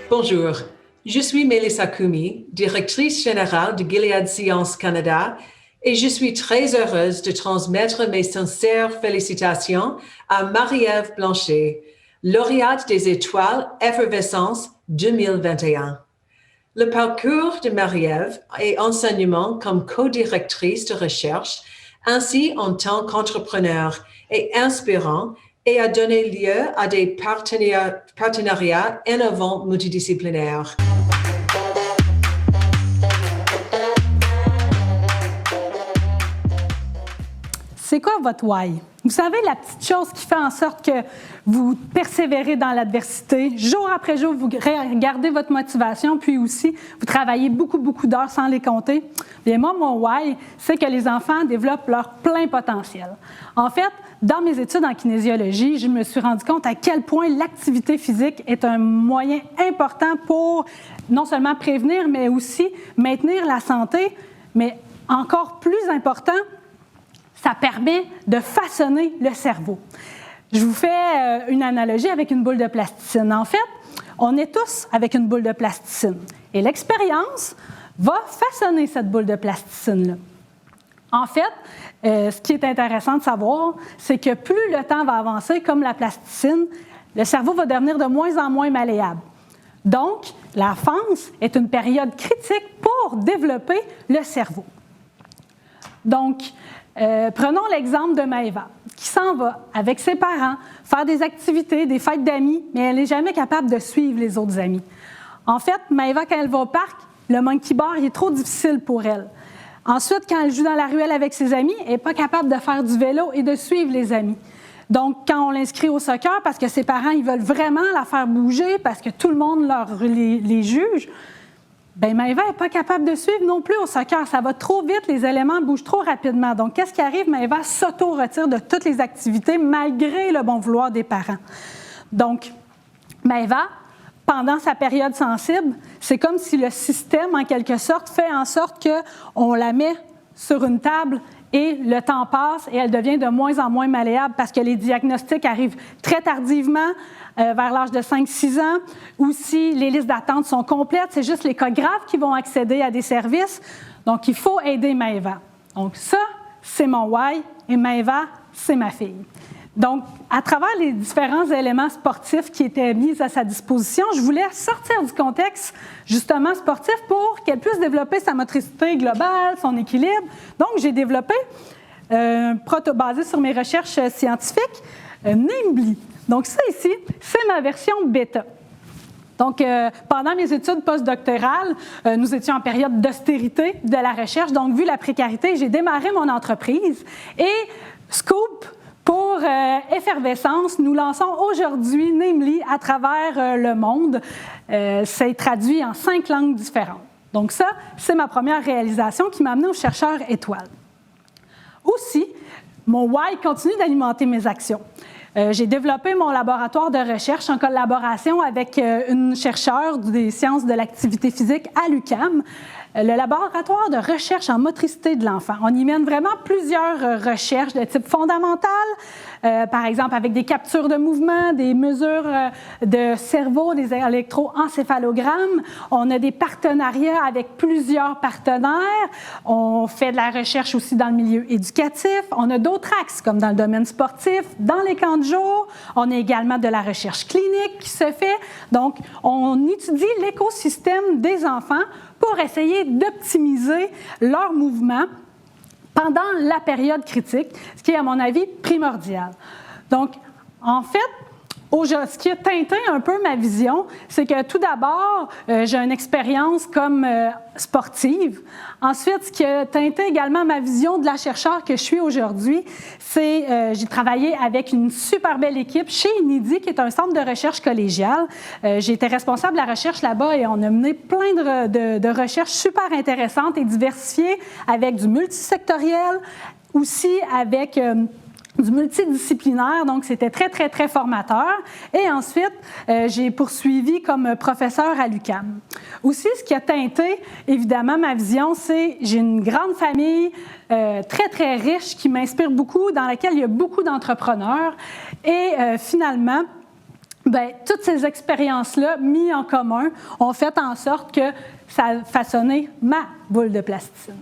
Bonjour, je suis Melissa Koumi, directrice générale de Gilead Sciences Canada, et je suis très heureuse de transmettre mes sincères félicitations à Marie-Ève Blanchet, lauréate des Étoiles Effervescence 2021. Le parcours de Marie-Ève est enseignement comme co-directrice de recherche, ainsi en tant qu'entrepreneur est inspirant et a donné lieu à des partenariats innovants multidisciplinaires. C'est quoi votre why? Vous savez, la petite chose qui fait en sorte que vous persévérez dans l'adversité. Jour après jour, vous regardez votre motivation, puis aussi, vous travaillez beaucoup d'heures sans les compter. Bien, moi, mon why, c'est que les enfants développent leur plein potentiel. En fait, dans mes études en kinésiologie, je me suis rendu compte à quel point l'activité physique est un moyen important pour non seulement prévenir, mais aussi maintenir la santé, mais encore plus important, ça permet de façonner le cerveau. Je vous fais une analogie avec une boule de plasticine. En fait, on est tous avec une boule de plasticine. Et l'expérience va façonner cette boule de plasticine-là. En fait, ce qui est intéressant de savoir, c'est que plus le temps va avancer, comme la plasticine, le cerveau va devenir de moins en moins malléable. Donc, l'enfance est une période critique pour développer le cerveau. Donc, prenons l'exemple de Maëva, qui s'en va avec ses parents faire des activités, des fêtes d'amis, mais elle n'est jamais capable de suivre les autres amis. En fait, Maëva, quand elle va au parc, le monkey bar il est trop difficile pour elle. Ensuite, quand elle joue dans la ruelle avec ses amis, elle n'est pas capable de faire du vélo et de suivre les amis. Donc, quand on l'inscrit au soccer, parce que ses parents ils veulent vraiment la faire bouger, parce que tout le monde les juge, bien, Maëva n'est pas capable de suivre non plus au soccer. Ça va trop vite, les éléments bougent trop rapidement. Donc, qu'est-ce qui arrive? Maëva s'auto-retire de toutes les activités malgré le bon vouloir des parents. Donc, Maëva, pendant sa période sensible, c'est comme si le système, en quelque sorte, fait en sorte qu'on la met sur une table et le temps passe et elle devient de moins en moins malléable parce que les diagnostics arrivent très tardivement, vers l'âge de 5-6 ans. Aussi, les listes d'attente sont complètes. C'est juste les cas graves qui vont accéder à des services. Donc, il faut aider Maëva. Donc, ça, c'est mon why et Maëva, c'est ma fille. Donc, à travers les différents éléments sportifs qui étaient mis à sa disposition, je voulais sortir du contexte, justement, sportif pour qu'elle puisse développer sa motricité globale, son équilibre. Donc, j'ai développé, basé sur mes recherches scientifiques, Namely. Donc, ça ici, c'est ma version bêta. Donc, pendant mes études postdoctorales, nous étions en période d'austérité de la recherche. Donc, vu la précarité, j'ai démarré mon entreprise. Et Scoop, pour Effervescence, nous lançons aujourd'hui Namely à travers le monde. C'est traduit en 5 langues différentes. Donc, ça, c'est ma première réalisation qui m'a amenée au chercheur étoile. Aussi, mon why continue d'alimenter mes actions. J'ai développé mon laboratoire de recherche en collaboration avec une chercheure des sciences de l'activité physique à l'UQAM, le laboratoire de recherche en motricité de l'enfant. On y mène vraiment plusieurs recherches de type fondamental, par exemple avec des captures de mouvement, des mesures de cerveau, des électroencéphalogrammes. On a des partenariats avec plusieurs partenaires. On fait de la recherche aussi dans le milieu éducatif. On a d'autres axes comme dans le domaine sportif, dans les camps de jour. On a également de la recherche clinique qui se fait. Donc, on étudie l'écosystème des enfants pour essayer d'optimiser leur mouvement pendant la période critique, ce qui est, à mon avis, primordial. Donc, en fait, ce qui a teinté un peu ma vision, c'est que tout d'abord, j'ai une expérience comme sportive. Ensuite, ce qui a teinté également ma vision de la chercheure que je suis aujourd'hui, c'est j'ai travaillé avec une super belle équipe chez INIDI, qui est un centre de recherche collégial. J'ai été responsable de la recherche là-bas et on a mené plein de recherches super intéressantes et diversifiées avec du multisectoriel, aussi avec du multidisciplinaire, donc c'était très formateur. Et ensuite, j'ai poursuivi comme professeur à l'UQAM. Aussi, ce qui a teinté, évidemment, ma vision, c'est j'ai une grande famille très riche qui m'inspire beaucoup, dans laquelle il y a beaucoup d'entrepreneurs. Et finalement, bien, toutes ces expériences-là, mises en commun, ont fait en sorte que ça a façonné ma boule de plasticine.